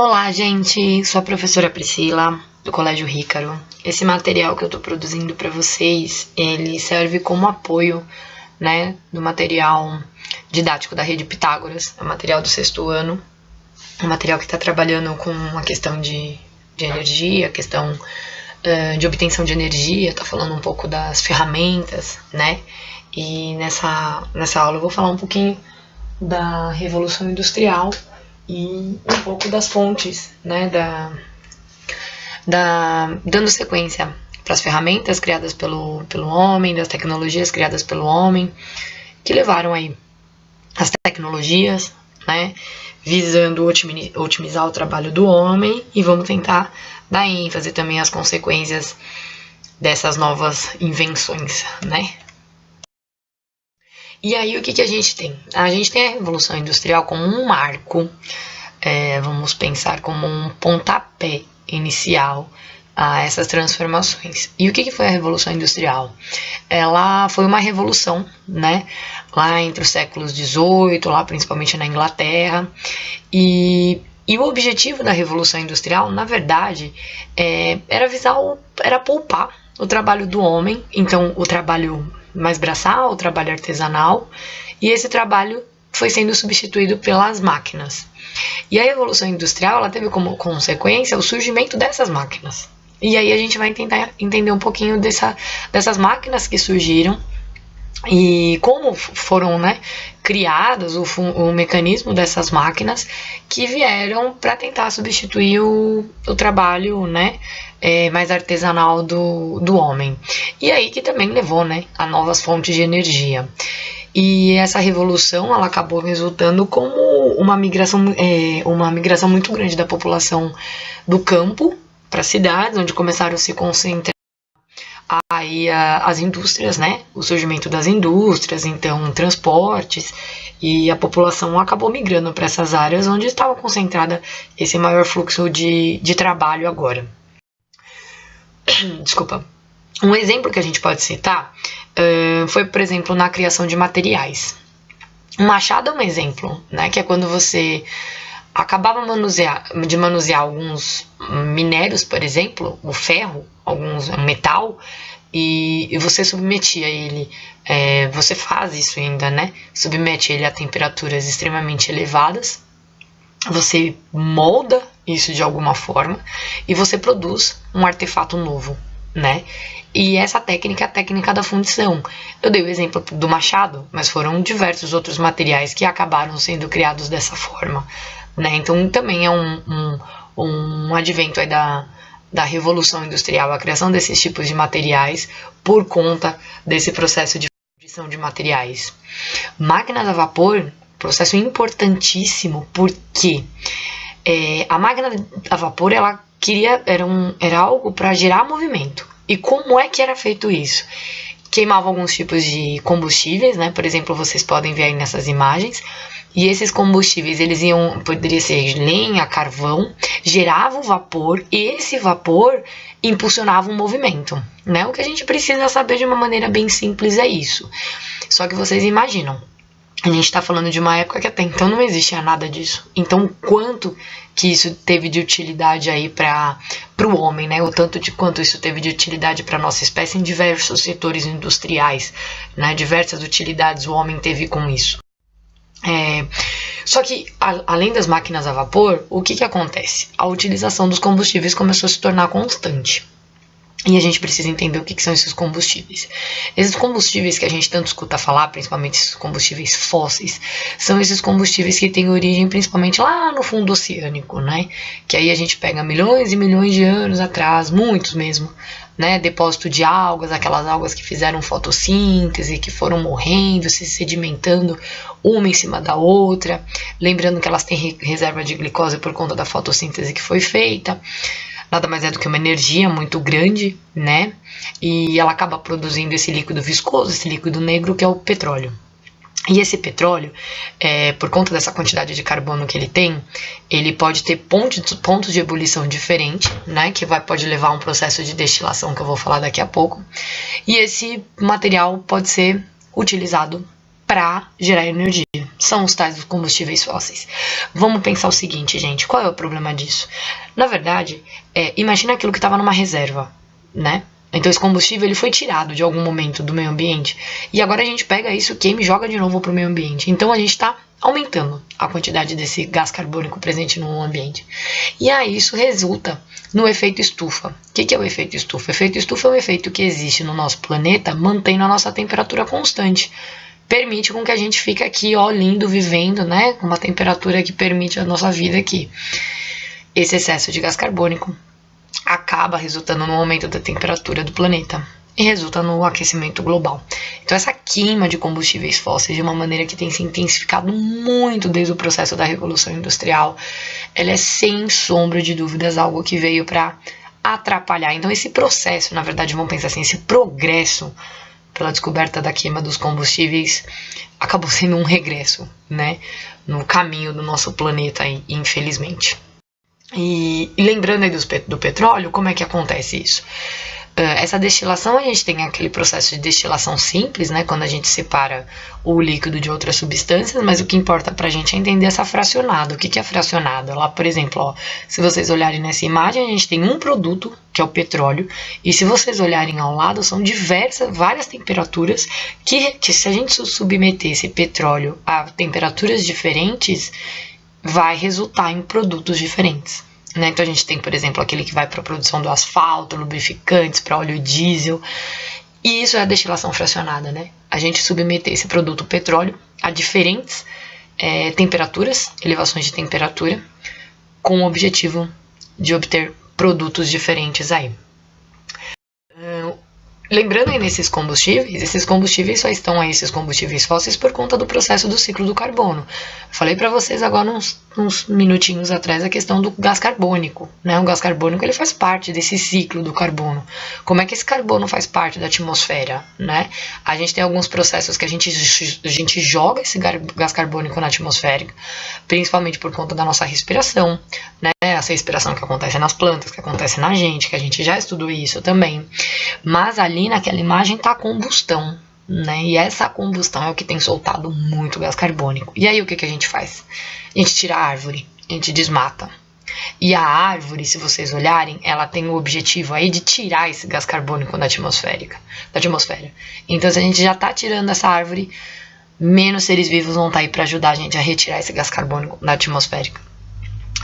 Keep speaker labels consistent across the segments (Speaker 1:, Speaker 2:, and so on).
Speaker 1: Olá, gente! Sou a professora Priscila, do Colégio Rícaro. Esse material que eu estou produzindo para vocês, ele serve como apoio, né, do material didático da Rede Pitágoras, é o material do 6º ano, é um material que está trabalhando com a questão de energia, a questão de obtenção de energia, está falando um pouco das ferramentas, né, e nessa aula eu vou falar um pouquinho da Revolução Industrial e um pouco das fontes, né, dando sequência para as ferramentas criadas pelo homem, das tecnologias criadas pelo homem, que levaram aí as tecnologias, né, visando otimizar o trabalho do homem, e vamos tentar dar ênfase também às consequências dessas novas invenções, né. E aí o que a gente tem? A gente tem a Revolução Industrial como um marco, vamos pensar como um pontapé inicial a essas transformações. E o que foi a Revolução Industrial? Ela foi uma revolução, né, lá entre os séculos XVIII, lá principalmente na Inglaterra, e o objetivo da Revolução Industrial, na verdade, era poupar o trabalho do homem, então o trabalho mais braçal, o trabalho artesanal, e esse trabalho foi sendo substituído pelas máquinas. E a Revolução Industrial, ela teve como consequência o surgimento dessas máquinas. E aí a gente vai tentar entender um pouquinho dessas máquinas que surgiram e como foram, né, criadas o mecanismo dessas máquinas que vieram para tentar substituir o trabalho, né, mais artesanal do homem. E aí que também levou, né, a novas fontes de energia. E essa revolução, ela acabou resultando como uma migração muito grande da população do campo para as cidades, onde começaram a se concentrar aí as indústrias, né? O surgimento das indústrias, então transportes, e a população acabou migrando para essas áreas onde estava concentrada esse maior fluxo de trabalho agora. Desculpa. Um exemplo que a gente pode citar foi, por exemplo, na criação de materiais. O machado é um exemplo, né? Que é quando você acabava de manusear alguns minérios, por exemplo, o ferro, alguns metal, e você submetia ele, você faz isso ainda, né? Submete ele a temperaturas extremamente elevadas, você molda isso de alguma forma e você produz um artefato novo, né? E essa técnica é a técnica da fundição. Eu dei o exemplo do machado, mas foram diversos outros materiais que acabaram sendo criados dessa forma, né? Então também é um advento aí da Revolução Industrial, a criação desses tipos de materiais por conta desse processo de fundição de materiais. Máquinas a vapor, processo importantíssimo, porque a máquina a vapor, ela era algo para gerar movimento. E como é que era feito isso? Queimava alguns tipos de combustíveis, né? Por exemplo, vocês podem ver aí nessas imagens. E esses combustíveis, poderia ser lenha, carvão, gerava o vapor, e esse vapor impulsionava um movimento, né? O que a gente precisa saber de uma maneira bem simples é isso. Só que vocês imaginam, a gente está falando de uma época que até então não existia nada disso. Então, quanto que isso teve de utilidade aí para o homem, né? O tanto de quanto isso teve de utilidade para a nossa espécie em diversos setores industriais, né? Diversas utilidades o homem teve com isso. Só que, além das máquinas a vapor, o que acontece? A utilização dos combustíveis começou a se tornar constante. E a gente precisa entender o que são esses combustíveis. Esses combustíveis que a gente tanto escuta falar, principalmente esses combustíveis fósseis, são esses combustíveis que têm origem principalmente lá no fundo oceânico, né? Que aí a gente pega milhões e milhões de anos atrás, muitos mesmo, né? Depósito de algas, aquelas algas que fizeram fotossíntese, que foram morrendo, se sedimentando uma em cima da outra. Lembrando que elas têm reserva de glicose por conta da fotossíntese que foi feita. Nada mais é do que uma energia muito grande, né? E ela acaba produzindo esse líquido viscoso, esse líquido negro, que é o petróleo. E esse petróleo, por conta dessa quantidade de carbono que ele tem, ele pode ter pontos de ebulição diferentes, né? Que pode levar a um processo de destilação que eu vou falar daqui a pouco. E esse material pode ser utilizado para gerar energia. São os tais dos combustíveis fósseis. Vamos pensar o seguinte, gente, qual é o problema disso? Na verdade, imagina aquilo que estava numa reserva, né? Então esse combustível ele foi tirado de algum momento do meio ambiente e agora a gente pega isso, queima e joga de novo para o meio ambiente. Então a gente está aumentando a quantidade desse gás carbônico presente no ambiente. E aí isso resulta no efeito estufa. O que é o efeito estufa? O efeito estufa é um efeito que existe no nosso planeta, mantendo a nossa temperatura constante. Permite com que a gente fique aqui, ó, lindo, vivendo, né? Com uma temperatura que permite a nossa vida aqui. Esse excesso de gás carbônico acaba resultando no aumento da temperatura do planeta e resulta no aquecimento global. Então essa queima de combustíveis fósseis de uma maneira que tem se intensificado muito desde o processo da Revolução Industrial, ela é sem sombra de dúvidas algo que veio para atrapalhar. Então esse processo, na verdade, vamos pensar assim, esse progresso pela descoberta da queima dos combustíveis acabou sendo um regresso, né, no caminho do nosso planeta, infelizmente. E lembrando aí do petróleo, como é que acontece isso? Essa destilação, a gente tem aquele processo de destilação simples, né, quando a gente separa o líquido de outras substâncias, mas o que importa pra gente é entender essa fracionada. O que é fracionada? Lá, por exemplo, ó, se vocês olharem nessa imagem, a gente tem um produto, que é o petróleo, e se vocês olharem ao lado, são várias temperaturas, que se a gente submeter esse petróleo a temperaturas diferentes, vai resultar em produtos diferentes. Né? Então a gente tem, por exemplo, aquele que vai para a produção do asfalto, lubrificantes, para óleo diesel, e isso é a destilação fracionada, né? A gente submeter esse produto petróleo a diferentes temperaturas, elevações de temperatura, com o objetivo de obter produtos diferentes aí. Lembrando aí nesses combustíveis, esses combustíveis só estão aí, esses combustíveis fósseis, por conta do processo do ciclo do carbono. Falei para vocês agora uns minutinhos atrás a questão do gás carbônico, né? O gás carbônico ele faz parte desse ciclo do carbono. Como é que esse carbono faz parte da atmosfera, né? A gente tem alguns processos que a gente joga esse gás carbônico na atmosfera, principalmente por conta da nossa respiração, né? Essa respiração que acontece nas plantas, que acontece na gente, que a gente já estudou isso também. Mas ali naquela imagem está a combustão, né? E essa combustão é o que tem soltado muito gás carbônico. E aí o que a gente faz? A gente tira a árvore, a gente desmata. E a árvore, se vocês olharem, ela tem o objetivo aí de tirar esse gás carbônico da atmosfera. Então se a gente já está tirando essa árvore, menos seres vivos vão estar aí para ajudar a gente a retirar esse gás carbônico da atmosfera.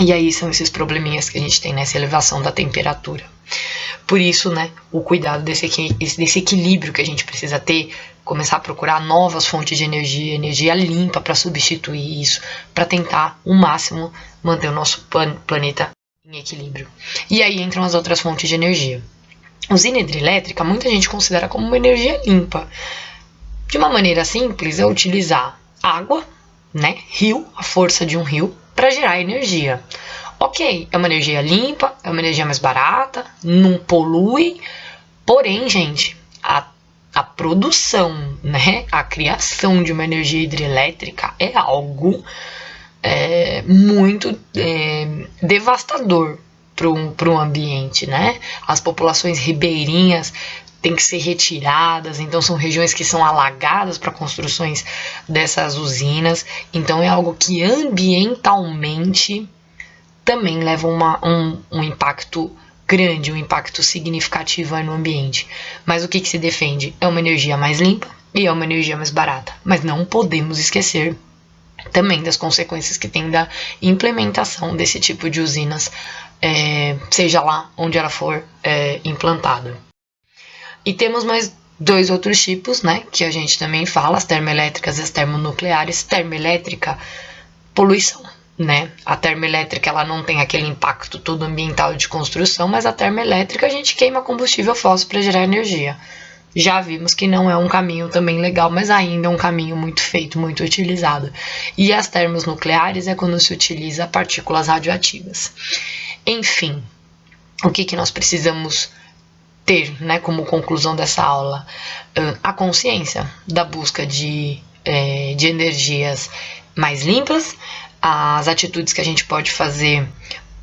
Speaker 1: E aí são esses probleminhas que a gente tem nessa elevação da temperatura. Por isso, né, o cuidado desse equilíbrio que a gente precisa ter, começar a procurar novas fontes de energia limpa para substituir isso, para tentar o máximo manter o nosso planeta em equilíbrio. E aí entram as outras fontes de energia. Usina hidrelétrica, muita gente considera como uma energia limpa. De uma maneira simples, é utilizar água, né, rio, a força de um rio, para gerar energia. Ok, é uma energia limpa, é uma energia mais barata, não polui, porém, gente, a produção, né, a criação de uma energia hidrelétrica é algo muito devastador para o ambiente, né? As populações ribeirinhas têm que ser retiradas, então são regiões que são alagadas para construções dessas usinas, então é algo que ambientalmente também leva um impacto grande, um impacto significativo aí no ambiente. Mas o que se defende? É uma energia mais limpa e é uma energia mais barata, mas não podemos esquecer também das consequências que tem da implementação desse tipo de usinas, seja lá onde ela for implantada. E temos mais dois outros tipos, né, que a gente também fala, as termoelétricas e as termonucleares. Termoelétrica, poluição, né? A termoelétrica ela não tem aquele impacto todo ambiental de construção, mas a termoelétrica a gente queima combustível fóssil para gerar energia. Já vimos que não é um caminho também legal, mas ainda é um caminho muito feito, muito utilizado. E as termonucleares é quando se utiliza partículas radioativas. Enfim, o que nós precisamos ter, né, como conclusão dessa aula? A consciência da busca de energias mais limpas, as atitudes que a gente pode fazer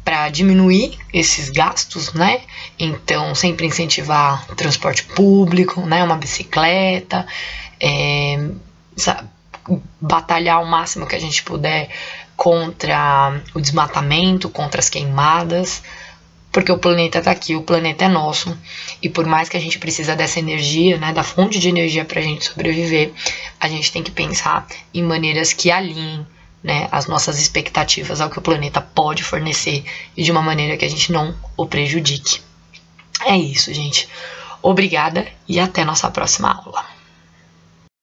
Speaker 1: para diminuir esses gastos, né? Então, sempre incentivar o transporte público, né? Uma bicicleta, batalhar o máximo que a gente puder contra o desmatamento, contra as queimadas, porque o planeta está aqui, o planeta é nosso, e por mais que a gente precisa dessa energia, né, da fonte de energia para a gente sobreviver, a gente tem que pensar em maneiras que alinhem, né, as nossas expectativas ao que o planeta pode fornecer e de uma maneira que a gente não o prejudique. É isso, gente. Obrigada e até nossa próxima aula.